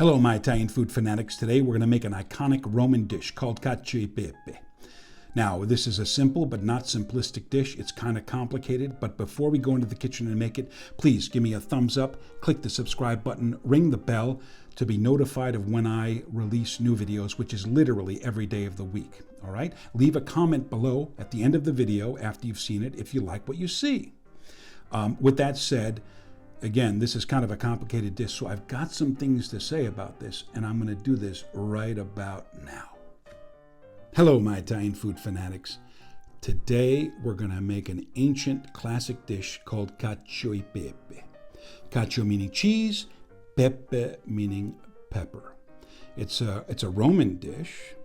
Hello, my Italian food fanatics. Today we're going to make an iconic Roman dish called Cacio e Pepe. Now, this is a simple but not simplistic dish. It's kind of complicated, but before we go into the kitchen and make it, please give me a thumbs up, click the subscribe button, ring the bell to be notified of when I release new videos, which is literally every day of the week. All right? Leave a comment below at the end of the video after you've seen it if you like what you see. With that said, again, this is kind of a complicated dish, so I've got some things to say about this, and I'm going to do this right about now. Hello, my Italian food fanatics. Today, we're going to make an ancient classic dish called Cacio e Pepe. Cacio meaning cheese, Pepe meaning pepper. It's a Roman dish,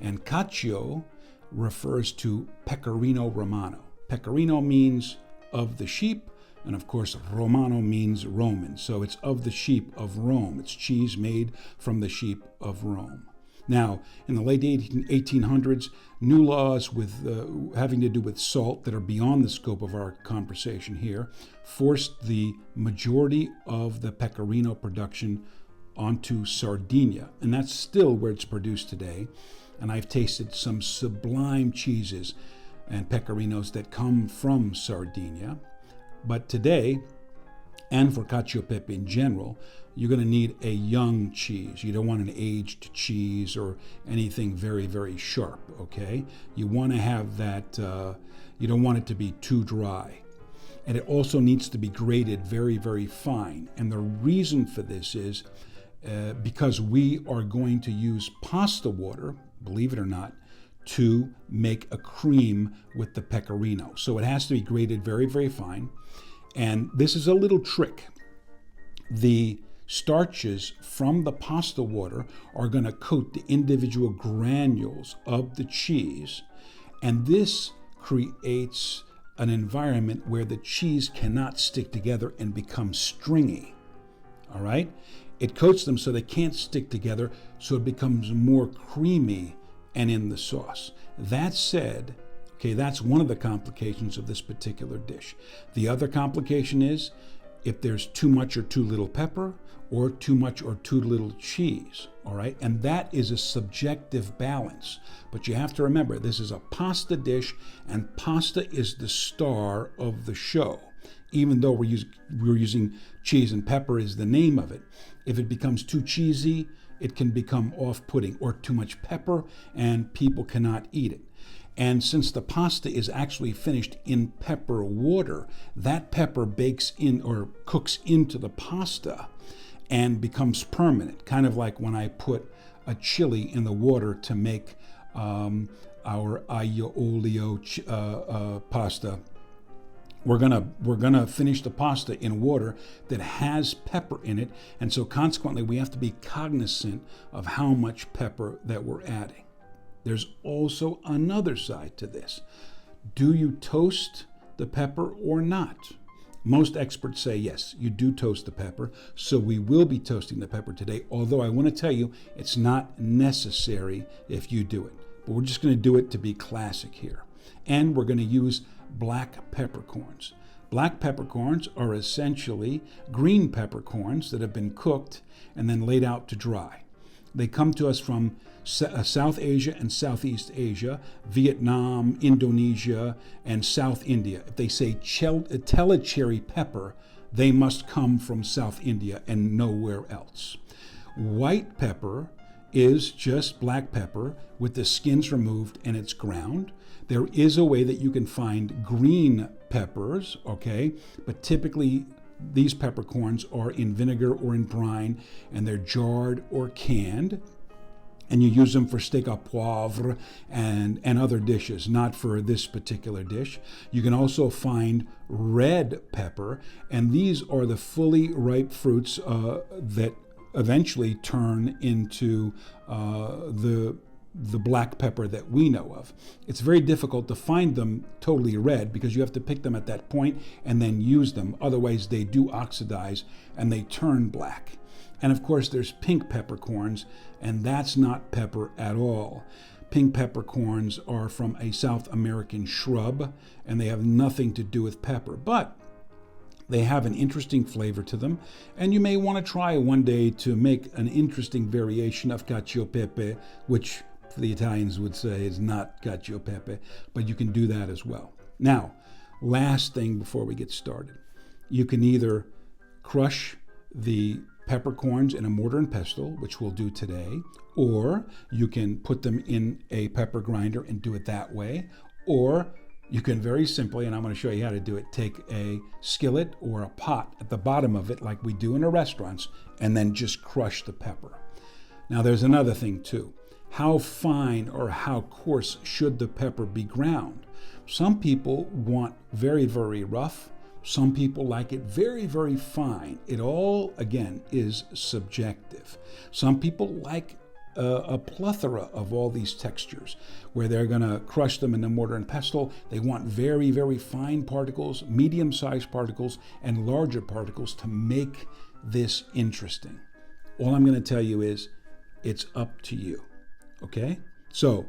and Cacio refers to Pecorino Romano. Pecorino means of the sheep, and of course, Romano means Roman. So it's of the sheep of Rome. It's cheese made from the sheep of Rome. Now, in the late 1800s, new laws with having to do with salt that are beyond the scope of our conversation here forced the majority of the pecorino production onto Sardinia. And that's still where it's produced today. And I've tasted some sublime cheeses and pecorinos that come from Sardinia. But today, and for Cacio e Pepe in general, you're going to need a young cheese. You don't want an aged cheese or anything very, very sharp, okay? You want to have that, you don't want it to be too dry. And it also needs to be grated very, very fine. And the reason for this is because we are going to use pasta water, believe it or not, to make a cream with the pecorino. So it has to be grated very, very fine. And this is a little trick. The starches from the pasta water are going to coat the individual granules of the cheese, and this creates an environment where the cheese cannot stick together and become stringy. All right? It coats them so they can't stick together, so it becomes more creamy and in the sauce. That said, okay, that's one of the complications of this particular dish. The other complication is if there's too much or too little pepper, or too much or too little cheese, all right? And that is a subjective balance. But you have to remember, this is a pasta dish, and pasta is the star of the show. Even though we're using cheese and pepper is the name of it. If it becomes too cheesy, it can become off-putting, or too much pepper, and people cannot eat it. And since the pasta is actually finished in pepper water, that pepper bakes in or cooks into the pasta and becomes permanent, kind of like when I put a chili in the water to make our aglio olio pasta. We're gonna finish the pasta in water that has pepper in it, and so consequently we have to be cognizant of how much pepper that we're adding. There's also another side to this. Do you toast the pepper or not? Most experts say yes, you do toast the pepper, so we will be toasting the pepper today, although I want to tell you it's not necessary if you do it. But we're just going to do it to be classic here. And we're going to use black peppercorns. Black peppercorns are essentially green peppercorns that have been cooked and then laid out to dry. They come to us from South Asia and Southeast Asia, Vietnam, Indonesia, and South India. If they say telecherry pepper, they must come from South India and nowhere else. White pepper is just black pepper with the skins removed and it's ground. There is a way that you can find green peppers, okay, but typically these peppercorns are in vinegar or in brine, and they're jarred or canned, and you use them for steak à poivre and other dishes, not for this particular dish. You can also find red pepper, and these are the fully ripe fruits that eventually turn into the black pepper that we know of. It's very difficult to find them totally red because you have to pick them at that point and then use them. Otherwise, they do oxidize and they turn black. And of course, there's pink peppercorns, and that's not pepper at all. Pink peppercorns are from a South American shrub, and they have nothing to do with pepper. But They have an interesting flavor to them, and you may want to try one day to make an interesting variation of cacio e pepe, which the Italians would say is not cacio e pepe, but you can do that as well. Now, last thing before we get started, you can either crush the peppercorns in a mortar and pestle, which we'll do today, or you can put them in a pepper grinder and do it that way, or you can very simply, and I'm going to show you how to do it, take a skillet or a pot at the bottom of it like we do in the restaurants, and then just crush the pepper. Now there's another thing too. How fine or how coarse should the pepper be ground? Some people want very, very rough. Some people like it very, very fine. It all, again, is subjective. Some people like a plethora of all these textures where they're going to crush them in the mortar and pestle. They want very, very fine particles, medium-sized particles, and larger particles to make this interesting. All I'm going to tell you is it's up to you. Okay? So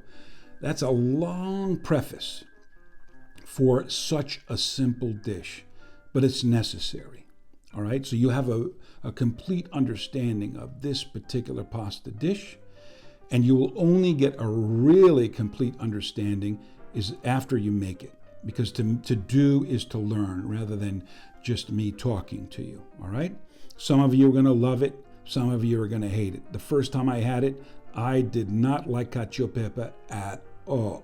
that's a long preface for such a simple dish, but it's necessary. All right? So you have a complete understanding of this particular pasta dish. And you will only get a really complete understanding is after you make it. Because to do is to learn rather than just me talking to you. All right? Some of you are going to love it. Some of you are going to hate it. The first time I had it, I did not like cacio e pepe at all.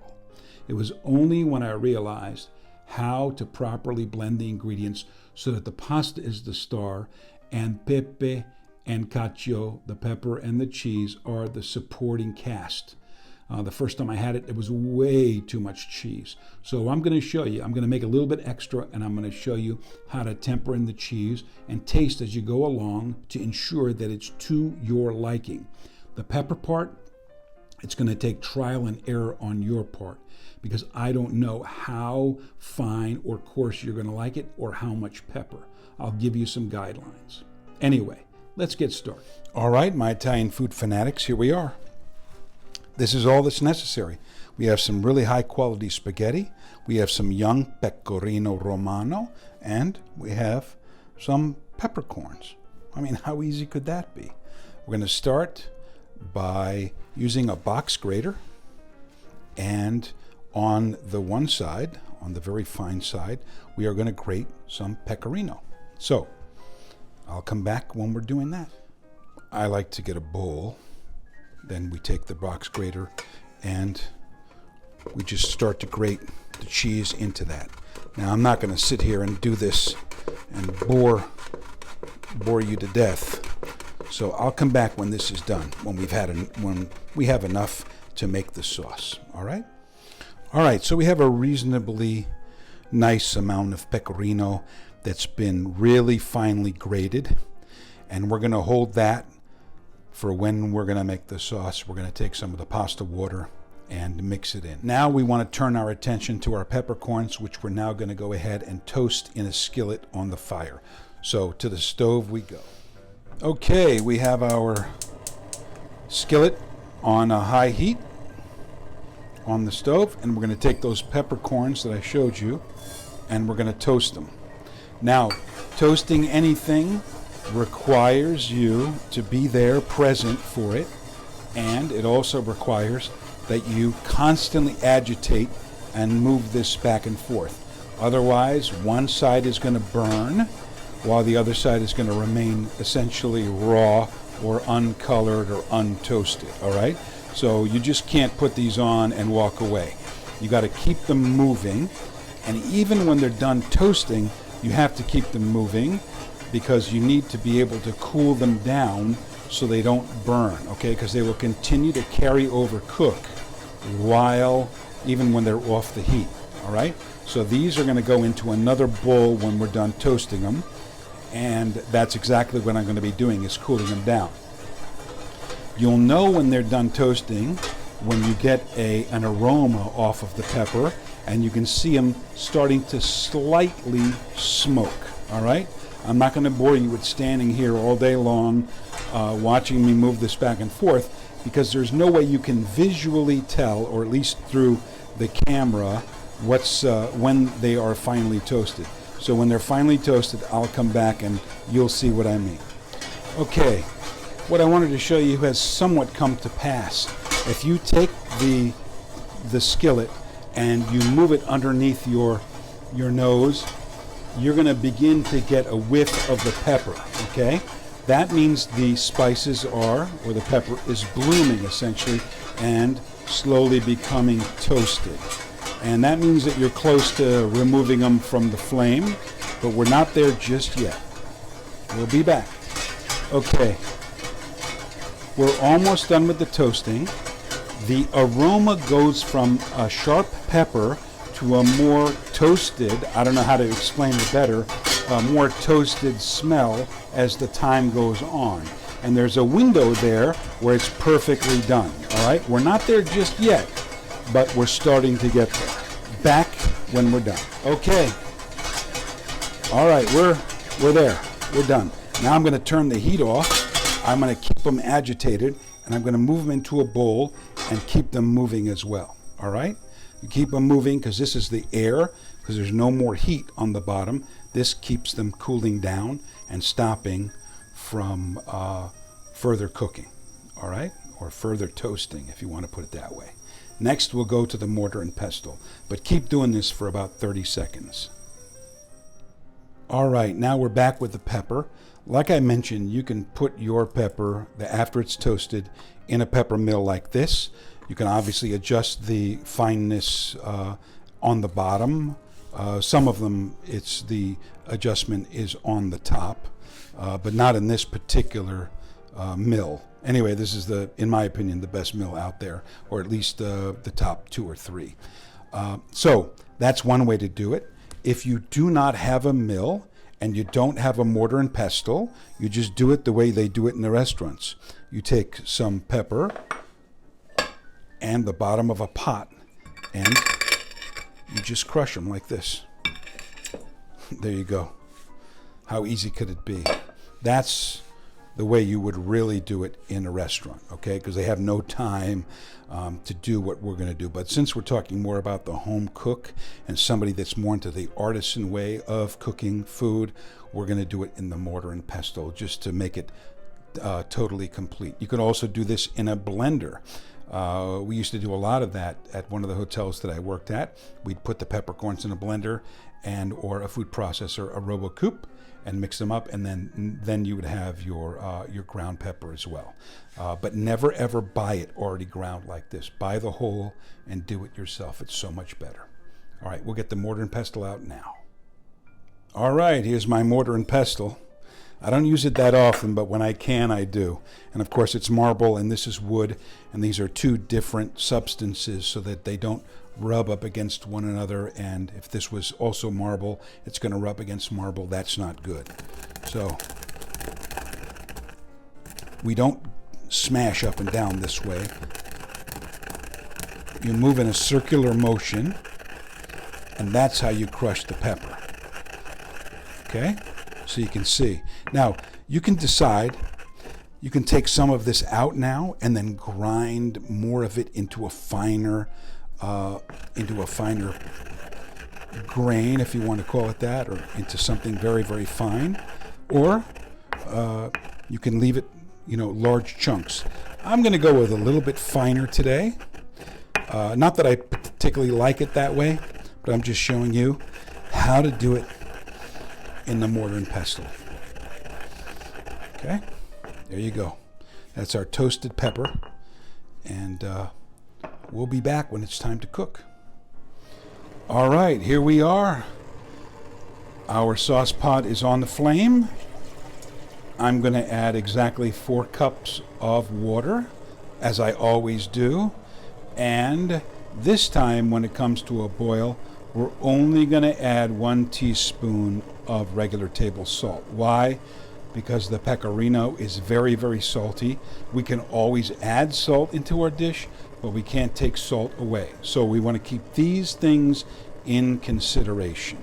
It was only when I realized how to properly blend the ingredients so that the pasta is the star and Pepe and Cacio, the pepper and the cheese, are the supporting cast. The first time I had it, it was way too much cheese. So I'm going to show you, I'm going to make a little bit extra, and I'm going to show you how to temper in the cheese and taste as you go along to ensure that it's to your liking. The pepper part, it's going to take trial and error on your part because I don't know how fine or coarse you're going to like it or how much pepper. I'll give you some guidelines. Anyway, let's get started. All right, my Italian food fanatics, here we are. This is all that's necessary. We have some really high quality spaghetti. We have some young pecorino romano, and we have some peppercorns. I mean, how easy could that be? We're going to start by using a box grater, and on the one side, on the very fine side, we are going to grate some pecorino. So I'll come back when we're doing that. I like to get a bowl. Then we take the box grater and we just start to grate the cheese into that. Now I'm not going to sit here and do this and bore you to death. So I'll come back when this is done, when we have enough to make the sauce. All right? All right, so we have a reasonably nice amount of pecorino that's been really finely grated, and we're going to hold that for when we're going to make the sauce. We're going to take some of the pasta water and mix it in. Now we want to turn our attention to our peppercorns, which we're now going to go ahead and toast in a skillet on the fire. So to the stove we go. Okay, we have our skillet on a high heat on the stove, and we're going to take those peppercorns that I showed you and we're going to toast them. Now, toasting anything requires you to be there present for it, and it also requires that you constantly agitate and move this back and forth. Otherwise, one side is going to burn while the other side is going to remain essentially raw or uncolored or untoasted, all right? So you just can't put these on and walk away. You got to keep them moving, and even when they're done toasting, you have to keep them moving because you need to be able to cool them down so they don't burn, okay? Because they will continue to carry over cook even when they're off the heat, all right? So these are going to go into another bowl when we're done toasting them, and that's exactly what I'm going to be doing, is cooling them down. You'll know when they're done toasting when you get an aroma off of the pepper, and you can see them starting to slightly smoke, all right? I'm not going to bore you with standing here all day long watching me move this back and forth, because there's no way you can visually tell, or at least through the camera, when they are finally toasted. So when they're finely toasted, I'll come back and you'll see what I mean. Okay, what I wanted to show you has somewhat come to pass. If you take the skillet and you move it underneath your nose, you're going to begin to get a whiff of the pepper, okay? That means the spices are, or the pepper is blooming essentially, and slowly becoming toasted. And that means that you're close to removing them from the flame, but we're not there just yet. We'll be back. Okay, we're almost done with the toasting. The aroma goes from a sharp pepper to a more toasted, I don't know how to explain it better, a more toasted smell as the time goes on. And there's a window there where it's perfectly done, all right? We're not there just yet, but we're starting to get there. Back when we're done. Okay. All right, we're there. We're done. Now I'm going to turn the heat off. I'm going to keep them agitated, and I'm going to move them into a bowl and keep them moving as well, all right? You keep them moving because this is the air, because there's no more heat on the bottom. This keeps them cooling down and stopping from further cooking, all right? Or further toasting, if you want to put it that way. Next, we'll go to the mortar and pestle, but keep doing this for about 30 seconds. All right, now we're back with the pepper. Like I mentioned, you can put your pepper, after it's toasted, in a pepper mill like this. You can obviously adjust the fineness on the bottom. Some of them, the adjustment is on the top, but not in this particular mill. Anyway, this is in my opinion, the best mill out there, or at least the top 2 or 3. So that's one way to do it. If you do not have a mill and you don't have a mortar and pestle, you just do it the way they do it in the restaurants. You take some pepper and the bottom of a pot and you just crush them like this. There you go. How easy could it be? That's the way you would really do it in a restaurant, okay? Because they have no time to do what we're going to do. But since we're talking more about the home cook and somebody that's more into the artisan way of cooking food, we're going to do it in the mortar and pestle just to make it totally complete. You could also do this in a blender. We used to do a lot of that at one of the hotels that I worked at. We'd put the peppercorns in a blender or a food processor, a RoboCoupe, and mix them up, and then you would have your ground pepper as well. But never ever buy it already ground like this. Buy the whole and do it yourself. It's so much better. All right, we'll get the mortar and pestle out now. All right, here's my mortar and pestle. I don't use it that often, but when I can, I do. And of course, it's marble and this is wood, and these are 2 different substances so that they don't rub up against one another. And if this was also marble, it's going to rub against marble. That's not good. So we don't smash up and down this way. You move in a circular motion, and that's how you crush the pepper. Okay? So you can see. Now, you can decide, you can take some of this out now and then grind more of it into a finer grain, if you want to call it that, or into something very, very fine. Or you can leave it, large chunks. I'm going to go with a little bit finer today. Not that I particularly like it that way, but I'm just showing you how to do it in the mortar and pestle. Okay, there you go. That's our toasted pepper, and we'll be back when it's time to cook. All right, here we are. Our sauce pot is on the flame. I'm going to add exactly 4 cups of water, as I always do. And this time, when it comes to a boil, we're only going to add 1 teaspoon of regular table salt. Why? Because the pecorino is very, very salty. We can always add salt into our dish, but we can't take salt away. So we want to keep these things in consideration.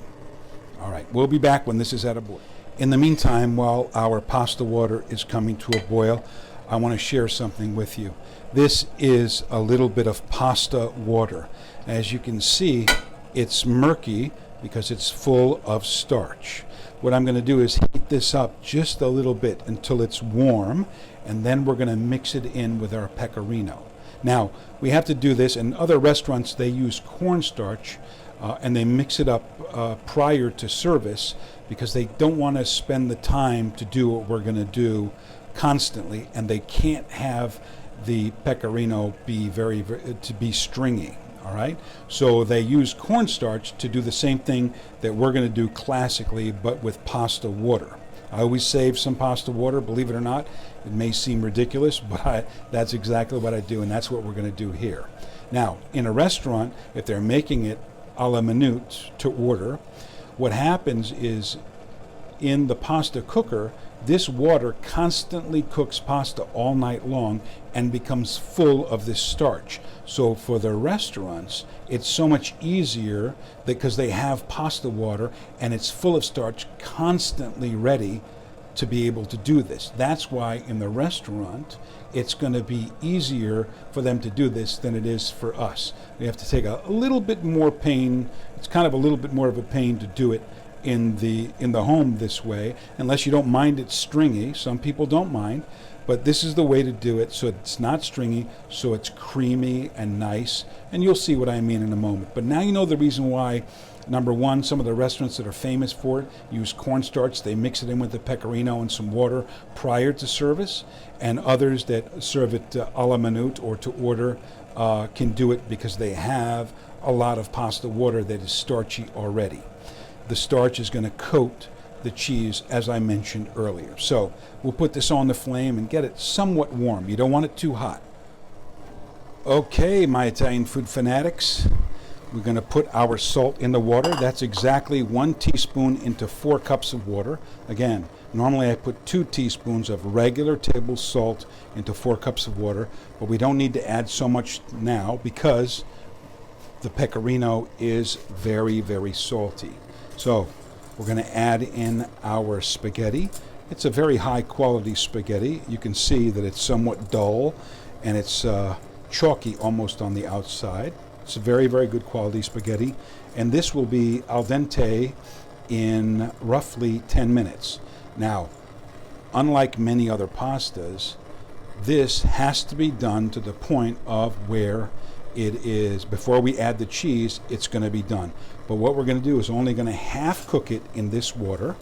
All right, we'll be back when this is at a boil. In the meantime, while our pasta water is coming to a boil, I want to share something with you. This is a little bit of pasta water. As you can see, it's murky because it's full of starch. What I'm going to do is heat this up just a little bit until it's warm, and then we're going to mix it in with our pecorino. Now, we have to do this. In other restaurants, they use cornstarch, and they mix it up prior to service because they don't want to spend the time to do what we're going to do constantly, and they can't have the pecorino be to be stringy. All right, so they use cornstarch to do the same thing that we're going to do classically, but with pasta water. I always save some pasta water, believe it or not. It may seem ridiculous, but that's exactly what I do, and that's what we're going to do here. Now, in a restaurant, if they're making it a la minute to order, what happens is in the pasta cooker, this water constantly cooks pasta all night long and becomes full of this starch. So for the restaurants, it's so much easier because they have pasta water and it's full of starch, constantly ready to be able to do this. That's why in the restaurant, it's going to be easier for them to do this than it is for us. We have to take a little bit more pain. It's kind of a little bit more of a pain to do it in the home this way, unless you don't mind it stringy. Some people don't mind, but this is the way to do it so it's not stringy, so it's creamy and nice, and you'll see what I mean in a moment. But now you know the reason why, number one, some of the restaurants that are famous for it use cornstarch. They mix it in with the pecorino and some water prior to service, and others that serve it a la minute or to order can do it because they have a lot of pasta water that is starchy already. The starch is going to coat the cheese, as I mentioned earlier. So we'll put this on the flame and get it somewhat warm. You don't want it too hot. Okay, my Italian food fanatics, we're going to put our salt in the water. That's exactly 1 teaspoon into 4 cups of water. Again, normally I put 2 teaspoons of regular table salt into 4 cups of water, but we don't need to add so much now because the pecorino is very, very salty. So we're going to add in our spaghetti. It's a very high quality spaghetti. You can see that it's somewhat dull and it's chalky almost on the outside. It's a very, very good quality spaghetti. And this will be al dente in roughly 10 minutes. Now, unlike many other pastas, this has to be done to the point of where it is, before we add the cheese, it's going to be done. But what we're going to do is only going to half cook it in this water,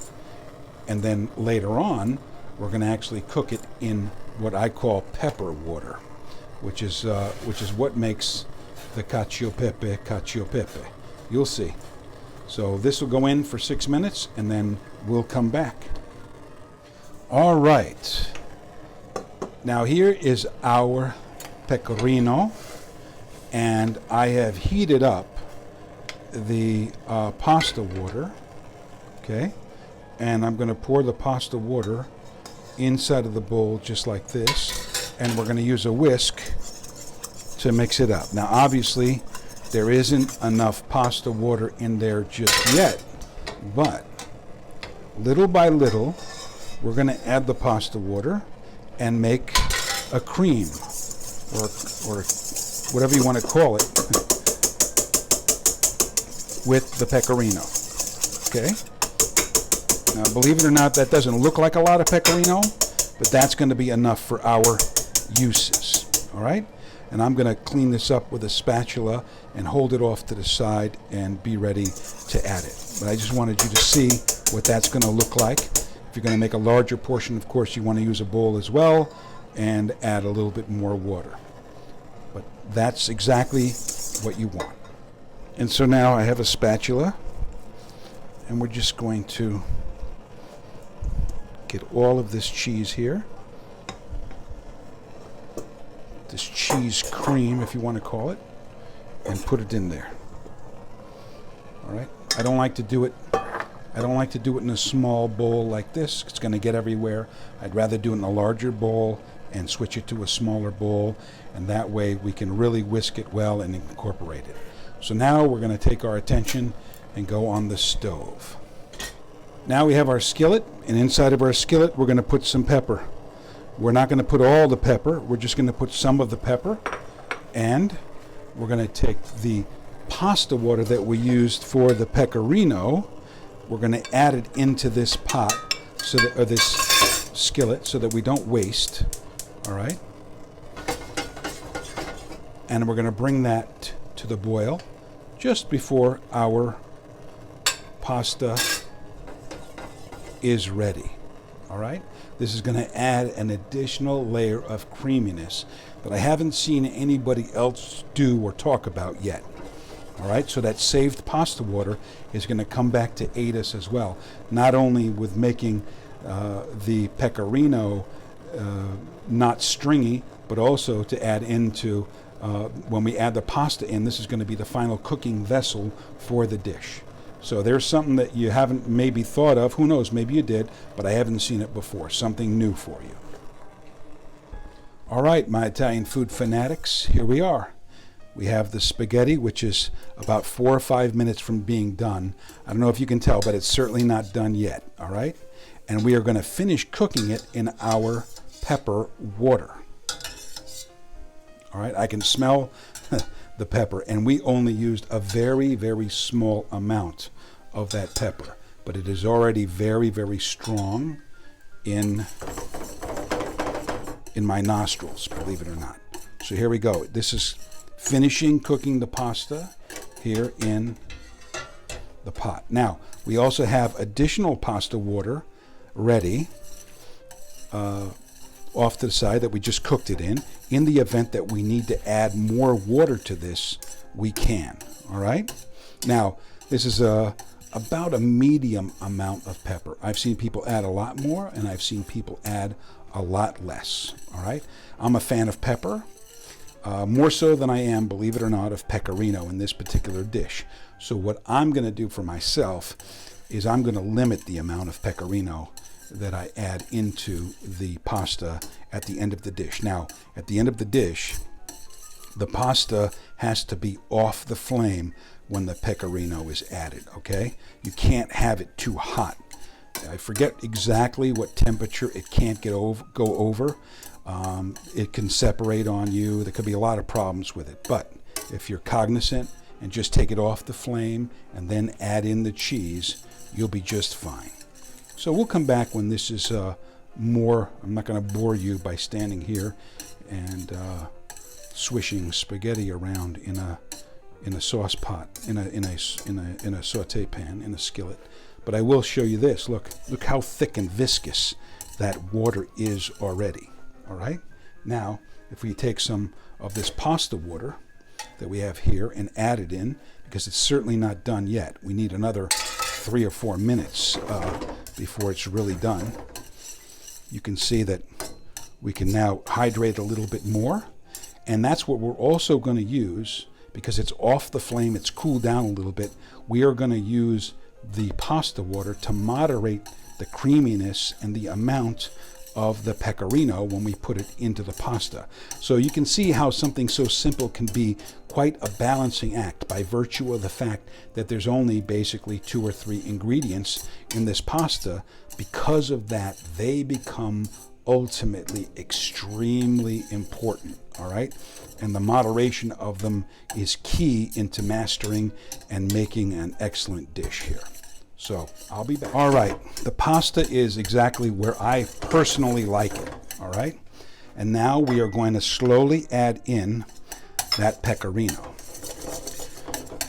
and then later on we're going to actually cook it in what I call pepper water, which is what makes the Cacio Pepe. You'll see. So this will go in for 6 minutes and then we'll come back. All right. Now here is our pecorino, and I have heated up the pasta water, okay, and I'm going to pour the pasta water inside of the bowl just like this, and we're going to use a whisk to mix it up. Now obviously there isn't enough pasta water in there just yet, but little by little we're going to add the pasta water and make a cream, or whatever you want to call it, with the pecorino. Okay? Now, believe it or not, that doesn't look like a lot of pecorino, but that's going to be enough for our uses. All right? And I'm going to clean this up with a spatula and hold it off to the side and be ready to add it. But I just wanted you to see what that's going to look like. If you're going to make a larger portion, of course, you want to use a bowl as well and add a little bit more water. But that's exactly what you want. And so now I have a spatula, and we're just going to get all of this cheese here. This cheese cream, if you want to call it, and put it in there. All right? I don't like to do it in a small bowl like this. It's going to get everywhere. I'd rather do it in a larger bowl and switch it to a smaller bowl, and that way we can really whisk it well and incorporate it. So now we're going to take our attention and go on the stove. Now we have our skillet, and inside of our skillet we're going to put some pepper. We're not going to put all the pepper, we're just going to put some of the pepper, and we're going to take the pasta water that we used for the pecorino, we're going to add it into this pot, so that, or this skillet, so that we don't waste. All right? And we're going to bring that to the boil just before our pasta is ready. All right? This is going to add an additional layer of creaminess that I haven't seen anybody else do or talk about yet. All right? So that saved pasta water is going to come back to aid us as well, not only with making the pecorino not stringy, but also to add into when we add the pasta in, this is going to be the final cooking vessel for the dish. So there's something that you haven't maybe thought of. Who knows, maybe you did, but I haven't seen it before. Something new for you. All right, my Italian food fanatics, here we are. We have the spaghetti, which is about 4 or 5 minutes from being done. I don't know if you can tell, but it's certainly not done yet, all right? And we are going to finish cooking it in our pepper water. All right, I can smell the pepper, and we only used a very, very small amount of that pepper, but it is already very, very strong in my nostrils, believe it or not. So here we go. This is finishing cooking the pasta here in the pot. Now, we also have additional pasta water ready off to the side that we just cooked it in. In the event that we need to add more water to this, we can. All right? Now, this is about a medium amount of pepper. I've seen people add a lot more, and I've seen people add a lot less. All right? I'm a fan of pepper, more so than I am, believe it or not, of pecorino in this particular dish. So what I'm going to do for myself is I'm going to limit the amount of pecorino that I add into the pasta at the end of the dish. Now, at the end of the dish, the pasta has to be off the flame when the pecorino is added, okay? You can't have it too hot. I forget exactly what temperature it can't go over. It can separate on you. There could be a lot of problems with it. But if you're cognizant and just take it off the flame and then add in the cheese, you'll be just fine. So we'll come back when this is more. I'm not going to bore you by standing here and swishing spaghetti around in a sauce pot, in a saute pan, in a skillet. But I will show you this. Look how thick and viscous that water is already. All right. Now, if we take some of this pasta water that we have here and add it in, because it's certainly not done yet. We need another 3 or 4 minutes before it's really done. You can see that we can now hydrate a little bit more, and that's what we're also going to use, because it's off the flame, it's cooled down a little bit. We are going to use the pasta water to moderate the creaminess and the amount of the pecorino when we put it into the pasta. So you can see how something so simple can be quite a balancing act by virtue of the fact that there's only basically 2 or 3 ingredients in this pasta. Because of that, they become ultimately extremely important, all right? And the moderation of them is key into mastering and making an excellent dish here. So I'll be back. All right, the pasta is exactly where I personally like it, all right? And now we are going to slowly add in that pecorino.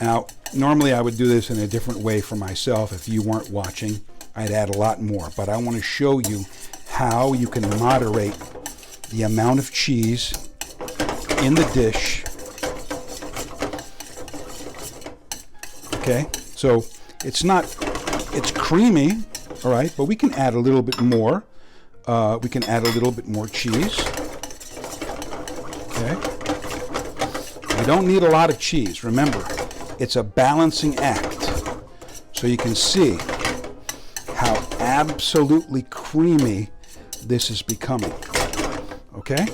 Now, normally I would do this in a different way for myself. If you weren't watching, I'd add a lot more. But I want to show you how you can moderate the amount of cheese in the dish. Okay, so it's creamy, all right, but we can add a little bit more. We can add a little bit more cheese. Okay. We don't need a lot of cheese. Remember, it's a balancing act. So you can see how absolutely creamy this is becoming. Okay?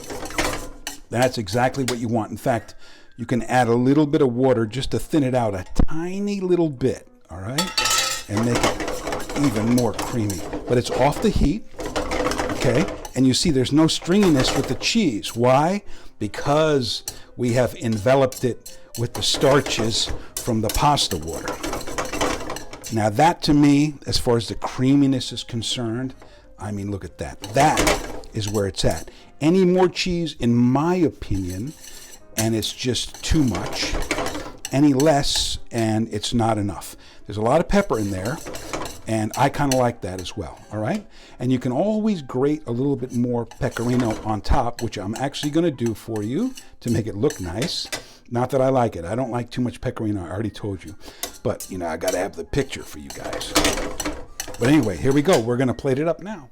That's exactly what you want. In fact, you can add a little bit of water just to thin it out a tiny little bit, all right? And make it even more creamy. But it's off the heat, okay? And you see there's no stringiness with the cheese. Why? Because we have enveloped it with the starches from the pasta water. Now that to me, as far as the creaminess is concerned, I mean, look at that. That is where it's at. Any more cheese, in my opinion, and it's just too much. Any less, and it's not enough. There's a lot of pepper in there, and I kind of like that as well, all right? And you can always grate a little bit more pecorino on top, which I'm actually going to do for you to make it look nice. Not that I like it. I don't like too much pecorino, I already told you. But, you know, I got to have the picture for you guys. But anyway, here we go. We're going to plate it up now.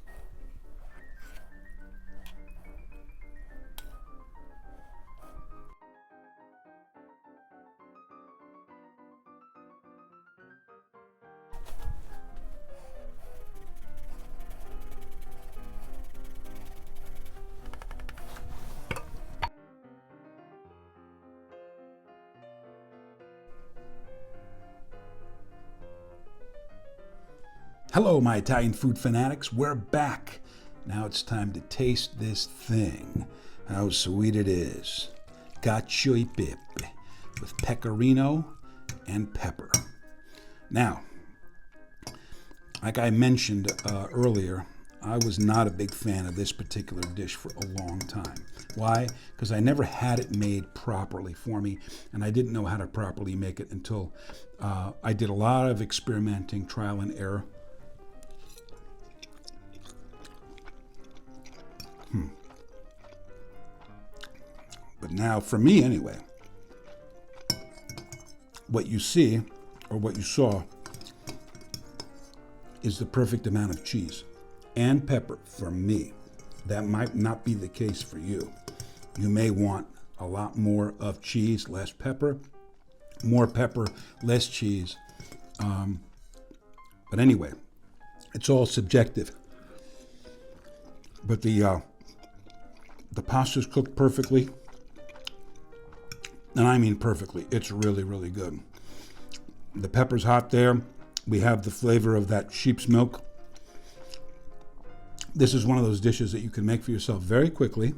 Hello, my Italian food fanatics. We're back. Now it's time to taste this thing. How sweet it is. Cacio e Pepe with pecorino and pepper. Now, like I mentioned earlier, I was not a big fan of this particular dish for a long time. Why? Because I never had it made properly for me, and I didn't know how to properly make it until I did a lot of experimenting, trial and error. But now, for me anyway, what you see, or what you saw, is the perfect amount of cheese and pepper for me. That might not be the case for you. You may want a lot more of cheese, less pepper, more pepper, less cheese. But anyway, it's all subjective. But the pasta's cooked perfectly. And I mean perfectly. It's really, really good. The pepper's hot there. We have the flavor of that sheep's milk. This is one of those dishes that you can make for yourself very quickly,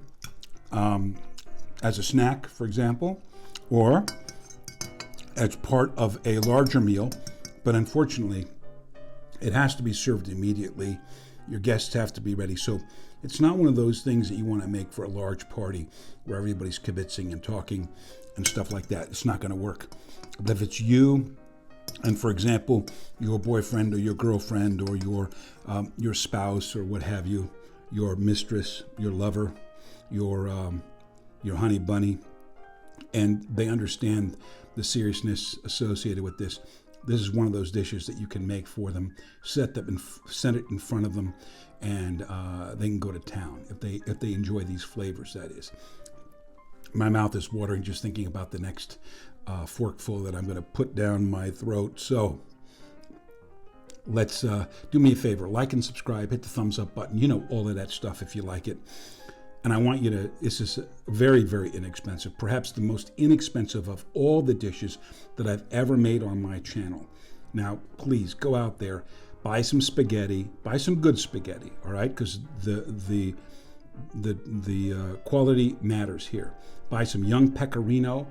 as a snack, for example, or as part of a larger meal. But unfortunately, it has to be served immediately. Your guests have to be ready. So it's not one of those things that you want to make for a large party where everybody's kibitzing and talking and stuff like that. It's not going to work. But if it's you, and for example, your boyfriend or your girlfriend or your spouse or what have you, your mistress, your lover, your honey bunny, and they understand the seriousness associated with this. This is one of those dishes that you can make for them, set it in front of them, and they can go to town if they enjoy these flavors. That is. My mouth is watering just thinking about the next forkful that I'm going to put down my throat. So let's do me a favor, like and subscribe, hit the thumbs up button. You know, all of that stuff if you like it. And I want you to, this is very, very inexpensive, perhaps the most inexpensive of all the dishes that I've ever made on my channel. Now, please go out there, buy some spaghetti, buy some good spaghetti, all right? Because the quality matters here. Buy some young pecorino,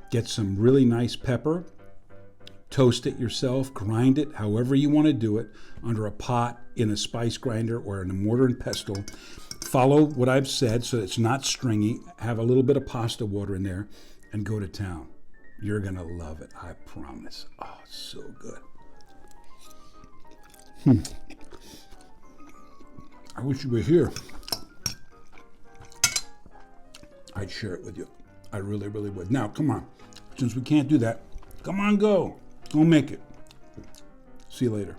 get some really nice pepper, toast it yourself, grind it however you want to do it, under a pot, in a spice grinder, or in a mortar and pestle. Follow what I've said so it's not stringy. Have a little bit of pasta water in there and go to town. You're going to love it, I promise. Oh, it's so good. I wish you were here. I'd share it with you. I really, really would. Now, come on. Since we can't do that, come on, go. Go make it. See you later.